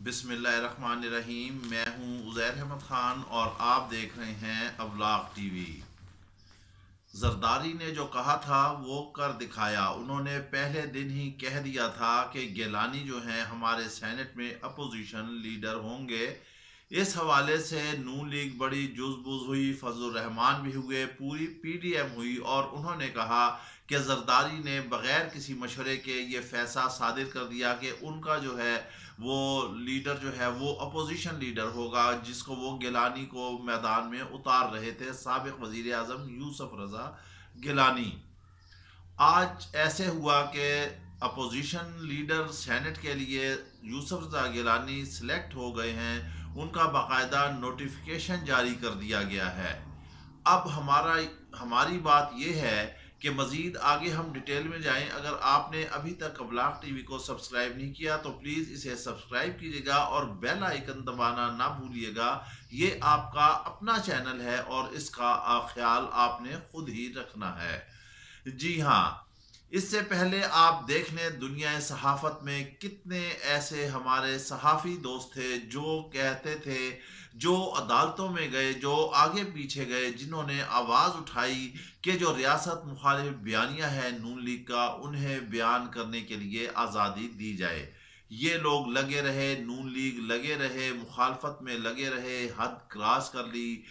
बिस्मिल्लाहिर्रहमानिर्रहीम। मैं हूं उज़ैर अहमद ख़ान और आप देख रहे हैं अब्लाग टीवी। जरदारी ने जो कहा था वो कर दिखाया। उन्होंने पहले दिन ही कह दिया था कि गिलानी जो हैं हमारे सेनेट में अपोजिशन लीडर होंगे। इस हवाले से नून लीग बड़ी जुज़बुज़ हुई, फजल रहमान भी हुए, पूरी पीडीएम हुई और उन्होंने कहा कि जरदारी ने बग़ैर किसी मशवरे के ये फैसला सादिर कर दिया कि उनका जो है वो लीडर जो है वो अपोजिशन लीडर होगा, जिसको वो गिलानी को मैदान में उतार रहे थे, साबिक वज़ीर आज़म यूसुफ रज़ा गिलानी। आज ऐसे हुआ कि अपोजिशन लीडर सेनेट के लिए यूसुफ रज़ा गिलानी सिलेक्ट हो गए हैं। उनका बाकायदा नोटिफिकेशन जारी कर दिया गया है। अब हमारी बात यह है कि मज़ीद आगे हम डिटेल में जाएं। अगर आपने अभी तक अब्लाग टीवी को सब्सक्राइब नहीं किया तो प्लीज़ इसे सब्सक्राइब कीजिएगा और बेल आइकन दबाना ना भूलिएगा। ये आपका अपना चैनल है और इसका ख्याल आपने खुद ही रखना है। जी हाँ, इससे पहले आप देख लें दुनिया सहाफ़त में कितने ऐसे हमारे सहाफ़ी दोस्त थे जो कहते थे, जो अदालतों में गए, जो आगे पीछे गए, जिन्होंने आवाज़ उठाई कि जो रियासत मुखालिफ बयानिया है नून लीग का, उन्हें बयान करने के लिए आज़ादी दी जाए। ये लोग लगे रहे, नून लीग लगे रहे, मुखालफत में लगे रहे, हद क्रॉस कर ली।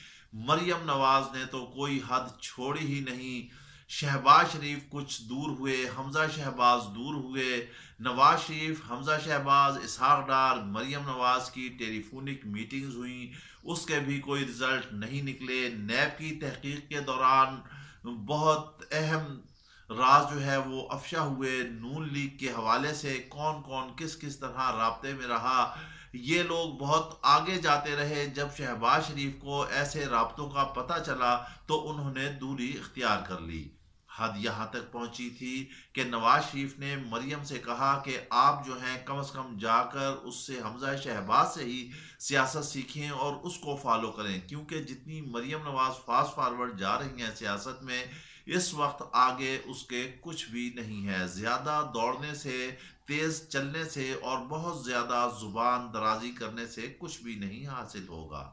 मरियम नवाज ने तो कोई हद छोड़ी ही नहीं। शहबाज शरीफ कुछ दूर हुए, हमजा शहबाज दूर हुए। नवाज शरीफ, हमजा शहबाज, इसहाक डार, मरियम नवाज की टेलीफोनिक मीटिंग्स हुई, उसके भी कोई रिजल्ट नहीं निकले। नैब की तहकीक के दौरान बहुत अहम राज जो है वो अफशा हुए। नून लीग के हवाले से कौन कौन किस किस तरह राब्ते में रहा, ये लोग बहुत आगे जाते रहे। जब शहबाज शरीफ को ऐसे राब्तों का पता चला तो उन्होंने दूरी इख्तियार कर ली। हद यहाँ तक पहुंची थी कि नवाज शरीफ ने मरियम से कहा कि आप जो हैं कम से कम जाकर उससे, हमजा शहबाज से ही सियासत सीखें और उसको फॉलो करें, क्योंकि जितनी मरियम नवाज फास्ट फॉरवर्ड जा रही हैं सियासत में, इस वक्त आगे उसके कुछ भी नहीं है। ज़्यादा दौड़ने से, तेज़ चलने से और बहुत ज़्यादा ज़ुबान दराजी करने से कुछ भी नहीं हासिल होगा।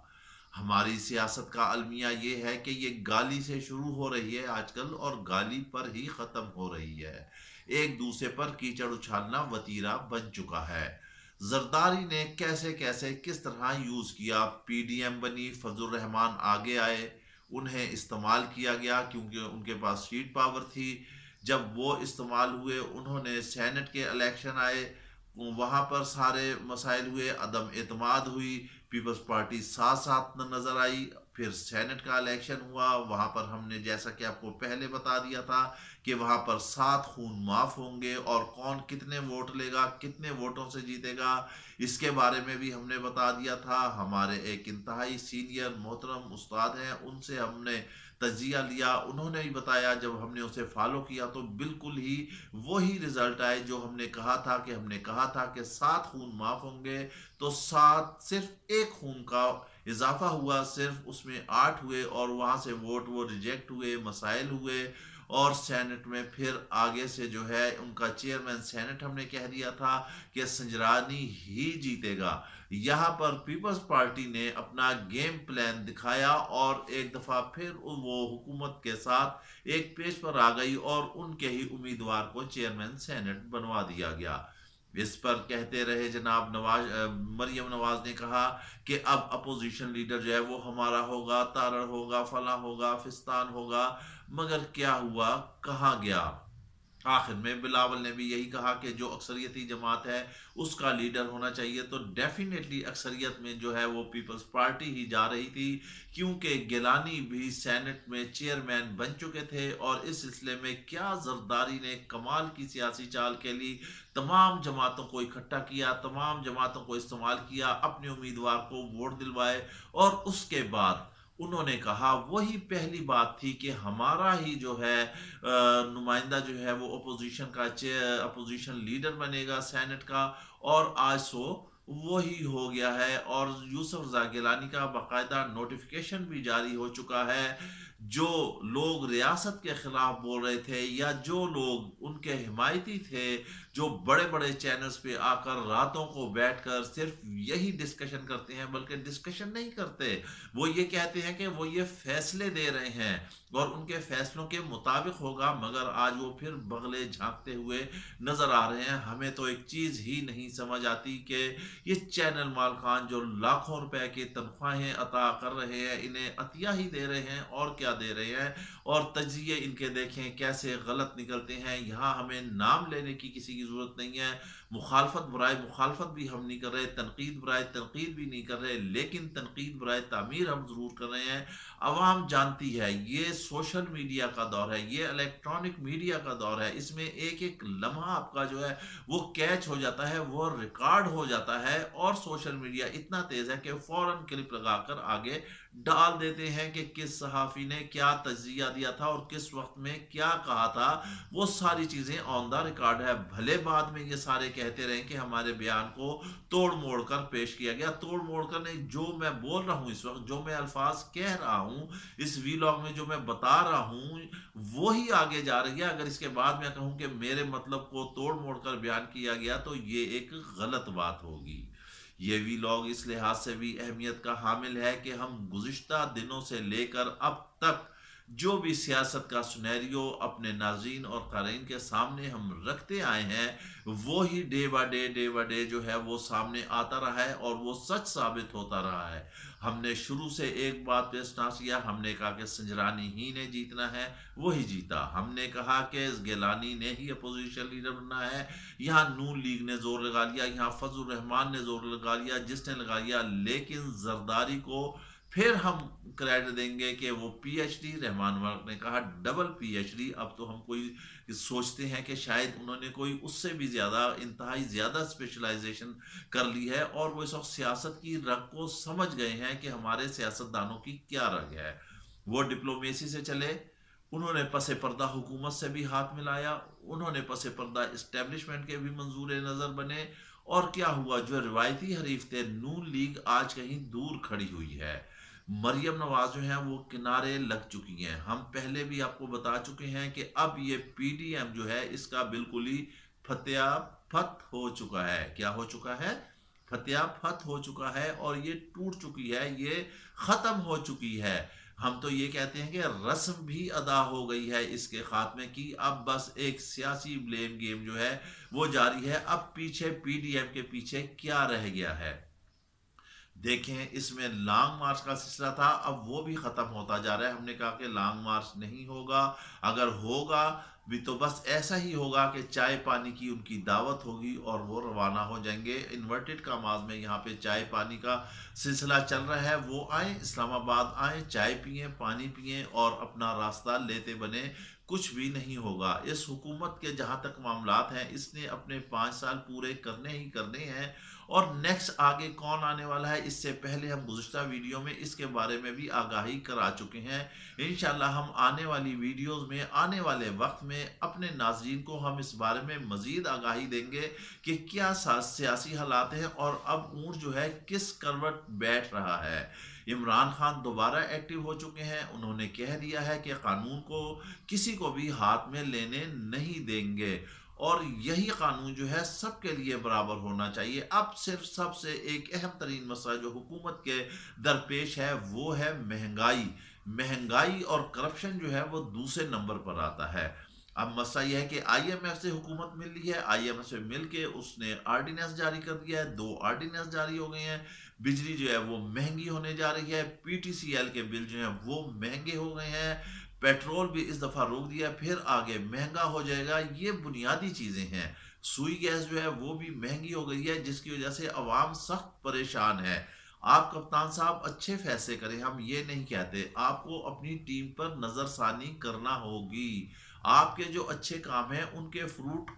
हमारी सियासत का अलमिया ये है कि ये गाली से शुरू हो रही है आजकल और गाली पर ही ख़त्म हो रही है। एक दूसरे पर कीचड़ उछालना वतीरा बन चुका है। जरदारी ने कैसे कैसे किस तरह यूज़ किया, पीडीएम बनी, फजल रहमान आगे आए, उन्हें इस्तेमाल किया गया क्योंकि उनके पास शीट पावर थी। जब वो इस्तेमाल हुए, उन्होंने सेनेट के इलेक्शन आए, वहाँ पर सारे मसाइल हुए, अदम एतमाद हुई, पीपल्स पार्टी साथ साथ नज़र आई। फिर सेनेट का इलेक्शन हुआ, वहाँ पर हमने जैसा कि आपको पहले बता दिया था कि वहाँ पर 7 खून माफ़ होंगे और कौन कितने वोट लेगा, कितने वोटों से जीतेगा, इसके बारे में भी हमने बता दिया था। हमारे एक इंतहाई सीनियर मोहतरम उस्ताद हैं, उनसे हमने तजिया लिया, उन्होंने भी बताया। जब हमने उसे फॉलो किया तो बिल्कुल ही वही रिजल्ट आए जो हमने कहा था। कि हमने कहा था कि 7 खून माफ़ होंगे, तो 7 सिर्फ एक खून का इजाफा हुआ, सिर्फ उसमें 8 हुए और वहाँ से वोट वो रिजेक्ट हुए, मसाइल हुए। और सेनेट में फिर आगे से जो है उनका चेयरमैन सेनेट हमने कह दिया था कि संजरानी ही जीतेगा। यहाँ पर पीपल्स पार्टी ने अपना गेम प्लान दिखाया और एक दफ़ा फिर वो हुकूमत के साथ एक पेज पर आ गई और उनके ही उम्मीदवार को चेयरमैन सेनेट बनवा दिया गया। इस पर कहते रहे जनाब मरियम नवाज ने कहा कि अब अपोजिशन लीडर जो है वो हमारा होगा, तारड़ होगा, फला होगा, फिस्तान होगा। मगर क्या हुआ, कहाँ गया? आखिर में बिलावल ने भी यही कहा कि जो अक्सरियती जमात है उसका लीडर होना चाहिए। तो डेफिनेटली अक्सरियत में जो है वो पीपल्स पार्टी ही जा रही थी, क्योंकि गिलानी भी सेनेट में चेयरमैन बन चुके थे। और इस सिलसिले में क्या जरदारी ने कमाल की सियासी चाल खेली, तमाम जमातों को इकट्ठा किया, तमाम जमातों को इस्तेमाल किया, अपने उम्मीदवार को वोट दिलवाए और उसके बाद उन्होंने कहा, वही पहली बात थी कि हमारा ही जो है नुमाइंदा जो है वो अपोजिशन लीडर बनेगा सेनेट का। और आज सो वही हो गया है और यूसुफ रज़ा गिलानी का बाकायदा नोटिफिकेशन भी जारी हो चुका है। जो लोग रियासत के खिलाफ बोल रहे थे या जो लोग उनके हिमायती थे, जो बड़े बड़े चैनल्स पे आकर रातों को बैठकर सिर्फ यही डिस्कशन करते हैं, बल्कि डिस्कशन नहीं करते, वो ये कहते हैं कि वो ये फैसले दे रहे हैं और उनके फैसलों के मुताबिक होगा, मगर आज वो फिर बगले झांकते हुए नजर आ रहे हैं। हमें तो एक चीज ही नहीं समझ आती कि ये चैनल मालकान जो लाखों रुपए की तनख्वाहें अता कर रहे हैं, इन्हें अतिया ही दे रहे हैं और क्या दे रहे हैं, और तजिए इनके देखें कैसे गलत निकलते हैं। यहाँ हमें नाम लेने की किसी की जरूरत नहीं है। मुखालफत बुराई मुखालफत भी हम नहीं कर रहे, तनकीद बुराई तनकीद भी नहीं कर रहे, लेकिन तनकीद बुराई तामीर हम जरूर कर रहे हैं। अवाम जानती है ये सोशल मीडिया का दौर है, ये इलेक्ट्रॉनिक मीडिया का दौर है, इसमें एक एक लम्हा आपका जो है वो कैच हो जाता है, वो रिकॉर्ड हो जाता है, और सोशल मीडिया इतना तेज है कि फौरन क्लिप लगाकर आगे डाल देते हैं कि किस सहाफ़ी ने क्या तज्जिया दिया था और किस वक्त में क्या कहा था। वो सारी चीज़ें ऑन द रिकॉर्ड है। भले बाद में ये सारे कहते रहे कि हमारे बयान को तोड़ मोड़ कर पेश किया गया, तोड़ मोड़ कर नहीं, जो मैं बोल रहा हूँ इस वक्त, जो मैं अल्फाज कह रहा हूँ इस वीलॉग में, जो मैं बता रहा हूँ वो ही आगे जा रही है। अगर इसके बाद मैं कहूँ कि मेरे मतलब को तोड़ मोड़ कर बयान किया गया तो ये एक गलत बात होगी। ये वीलॉग इस लिहाज से भी अहमियत का हामिल है कि हम गुज़िश्ता दिनों से लेकर अब तक जो भी सियासत का सुनैरियो अपने नाज़रीन और क़ारीन के सामने हम रखते आए हैं, वो ही डे बाय डे जो है वो सामने आता रहा है और वो सच साबित होता रहा है। हमने शुरू से एक बात पे स्टांस किया, हमने कहा कि संजरानी ही ने जीतना है, वही जीता। हमने कहा कि गिलानी ने ही अपोजिशन लीडर बनना है, यहाँ नून लीग ने जोर लगा लिया, यहाँ फजल रहमान ने जोर लगा लिया, जिसने लगा लिया, लेकिन जरदारी को फिर हम क्रेडिट देंगे कि वो पीएचडी, रहमान वर्क ने कहा डबल पीएचडी। अब तो हम कोई सोचते हैं कि शायद उन्होंने कोई उससे भी ज़्यादा, इंतहाई ज़्यादा स्पेशलाइजेशन कर ली है और वो इस वक्त सियासत की रग को समझ गए हैं कि हमारे सियासतदानों की क्या रग है। वो डिप्लोमेसी से चले, उन्होंने पसे पर्दा हुकूमत से भी हाथ मिलाया, उन्होंने पसे पर्दा इस्टेब्लिशमेंट के भी मंजूर नज़र बने, और क्या हुआ, जो रिवायती हरीफ थे नून लीग आज कहीं दूर खड़ी हुई है। मरियम नवाज जो है वो किनारे लग चुकी हैं। हम पहले भी आपको बता चुके हैं कि अब ये पीडीएम जो है इसका बिल्कुल ही फतेहा फत हो चुका है। क्या हो चुका है? फतेहा फत हो चुका है, और ये टूट चुकी है, ये खत्म हो चुकी है। हम तो ये कहते हैं कि रस्म भी अदा हो गई है इसके खात्मे की। अब बस एक सियासी ब्लेम गेम जो है वो जारी है। अब पीछे पीडीएम के पीछे क्या रह गया है? देखें, इसमें लॉन्ग मार्च का सिलसिला था, अब वो भी ख़त्म होता जा रहा है। हमने कहा कि लॉन्ग मार्च नहीं होगा, अगर होगा भी तो बस ऐसा ही होगा कि चाय पानी की उनकी दावत होगी और वो रवाना हो जाएंगे। इन्वर्टेड कामाज में यहाँ पे चाय पानी का सिलसिला चल रहा है। वो आए, इस्लामाबाद आए, चाय पिए, पानी पिए और अपना रास्ता लेते बने। कुछ भी नहीं होगा। इस हुकूमत के जहाँ तक मामलात हैं, इसने अपने 5 साल पूरे करने ही करने हैं, और नेक्स्ट आगे कौन आने वाला है इससे पहले हम गुज़िश्ता वीडियो में इसके बारे में भी आगाही करा चुके हैं। इंशाल्लाह हम आने वाली वीडियोस में, आने वाले वक्त में अपने नाज़रीन को हम इस बारे में मज़ीद आगाही देंगे कि क्या सियासी हालात हैं और अब ऊँट जो है किस करवट बैठ रहा है। इमरान खान दोबारा एक्टिव हो चुके हैं। उन्होंने कह दिया है कि कानून को किसी को भी हाथ में लेने नहीं देंगे, और यही कानून जो है सबके लिए बराबर होना चाहिए। अब सिर्फ सबसे एक अहम तरीन मसला जो हुकूमत के दरपेश है वो है महंगाई। महंगाई और करप्शन जो है वो दूसरे नंबर पर आता है। अब मसला यह है कि आईएमएफ से हुकूमत मिल रही है, आईएमएफ से मिल के उसने आर्डिनेंस जारी कर दिया है, 2 आर्डिनेंस जारी हो गए हैं। बिजली जो है वो महंगी होने जा रही है, पीटीसीएल के बिल जो हैं वो महंगे हो गए हैं, पेट्रोल भी इस दफ़ा रोक दिया, फिर आगे महंगा हो जाएगा। ये बुनियादी चीज़ें हैं। सुई गैस जो है वो भी महंगी हो गई है, जिसकी वजह से अवाम सख्त परेशान है। आप कप्तान साहब अच्छे फैसले करें, हम ये नहीं कहते। आपको अपनी टीम पर नज़रसानी करना होगी। आपके जो अच्छे काम हैं उनके फ्रूट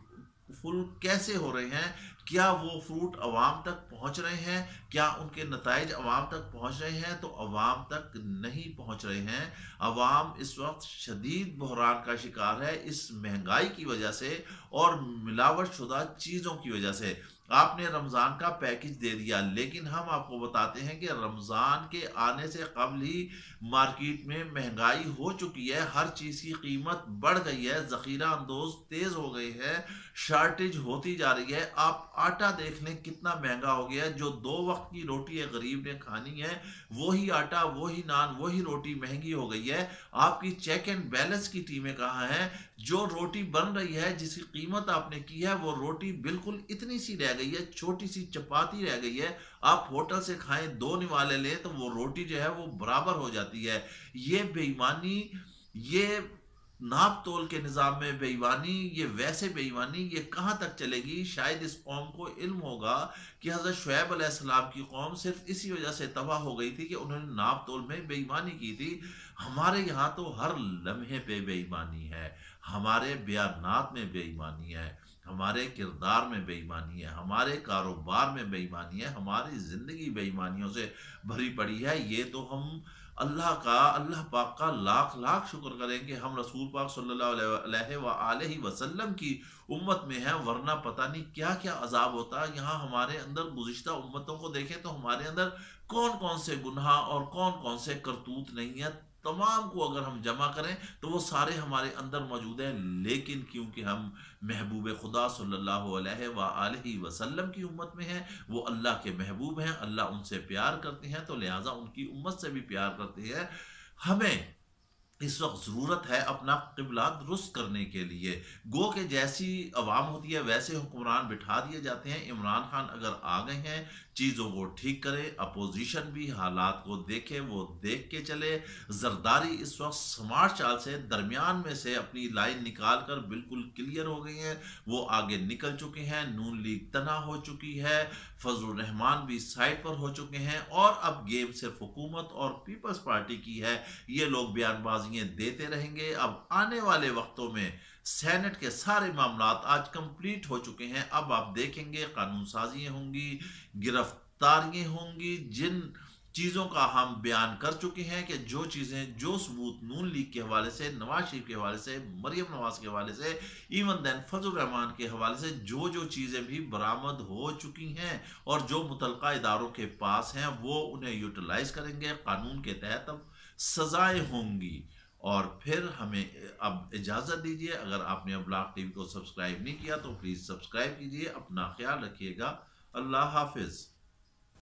फुल कैसे हो रहे हैं, क्या वो फ्रूट अवाम तक पहुंच रहे हैं, क्या उनके नताइज अवाम तक पहुंच रहे हैं? तो अवाम तक नहीं पहुंच रहे हैं। अवाम इस वक्त शदीद बहरान का शिकार है इस महंगाई की वजह से और मिलावट शुदा चीज़ों की वजह से। आपने रमज़ान का पैकेज दे दिया, लेकिन हम आपको बताते हैं कि रमज़ान के आने से कबल ही मार्केट में महंगाई हो चुकी है, हर चीज़ की कीमत बढ़ गई है, ज़ख़ीरा अंदोज़ तेज़ हो गए हैं, शॉर्टेज होती जा रही है। आप आटा देख लें कितना महंगा हो गया है। जो 2 वक़्त की रोटी एक गरीब ने खानी है, वही आटा, वही नान, वही रोटी महंगी हो गई है। आपकी चेक एंड बैलेंस की टीमें कहाँ हैं? जो रोटी बन रही है, जिसकी कीमत आपने की है, वो रोटी बिल्कुल इतनी सी रह गई है, छोटी सी चपाती रह गई है। आप होटल से खाएं, 2 निवाले लें, तो वो रोटी जो है वो बराबर हो जाती है। ये बेईमानी, ये नाप तोल के निज़ाम में बेईमानी, ये वैसे बेईमानी, ये कहाँ तक चलेगी? शायद इस कौम को इल्म होगा कि हज़रत शुएब अलैहिस्सलाम की कौम सिर्फ इसी वजह से तबाह हो गई थी कि उन्होंने नाप तोल में बेईमानी की थी। हमारे यहाँ तो हर लम्हे पे बेईमानी है, हमारे बयानात में बेईमानी है, हमारे किरदार में बेईमानी है, हमारे कारोबार में बेईमानी है, हमारी ज़िंदगी बेईमानियों से भरी पड़ी है। ये तो हम अल्लाह पाक का लाख लाख शुक्र करें कि हम रसूल पाक सल्लल्लाहु अलैहि वसल्लम की उम्मत में हैं, वरना पता नहीं क्या क्या अजाब होता। यहाँ हमारे अंदर गुज़िश्ता उम्मतों को देखें तो हमारे अंदर कौन कौन से गुनाह और कौन कौन से करतूत नहीं है, तमाम को अगर हम जमा करें तो वो सारे हमारे अंदर मौजूद हैं। लेकिन क्योंकि हम महबूब खुदा सल्लल्लाहु अलैहि वसल्लम की उम्मत में हैं, वो अल्लाह के महबूब हैं, अल्लाह उनसे प्यार करते हैं, तो लिहाजा उनकी उम्मत से भी प्यार करते हैं। हमें इस वक्त ज़रूरत है अपना क़िबला दुरुस्त करने के लिए। गो के जैसी अवाम होती है वैसे हुक्मरान बिठा दिए जाते हैं। इमरान खान अगर आ गए हैं, चीज़ों को ठीक करें, अपोजिशन भी हालात को देखे, वो देख के चले। जरदारी इस वक्त स्मार्ट चाल से दरमियान में से अपनी लाइन निकाल कर बिल्कुल क्लियर हो गई हैं, वो आगे निकल चुके हैं। नून लीग तना हो चुकी है, फजलुर रहमान भी साइड पर हो चुके हैं, और अब गेम सिर्फ हुकूमत और पीपल्स पार्टी की है। ये लोग बयानबाजियां देते रहेंगे। अब आने वाले वक्तों में सेनेट के सारे मामलात आज कंप्लीट हो चुके हैं। अब आप देखेंगे कानून साजियां होंगी, गिरफ्तारियां होंगी। जिन चीज़ों का हम बयान कर चुके हैं कि जो चीज़ें, जो सबूत नून लीग के हवाले से, नवाज शरीफ के हवाले से, मरियम नवाज के हवाले से, इवन देन फजल रहमान के हवाले से जो जो चीज़ें भी बरामद हो चुकी हैं और जो मुतलका इदारों के पास हैं, वो उन्हें यूटिलाइज करेंगे। कानून के तहत अब सजाएं होंगी। और फिर हमें अब इजाज़त दीजिए। अगर आपने अब ब्लॉग टीवी को सब्सक्राइब नहीं किया तो प्लीज़ सब्सक्राइब कीजिए। अपना ख्याल रखिएगा। अल्लाह हाफिज़।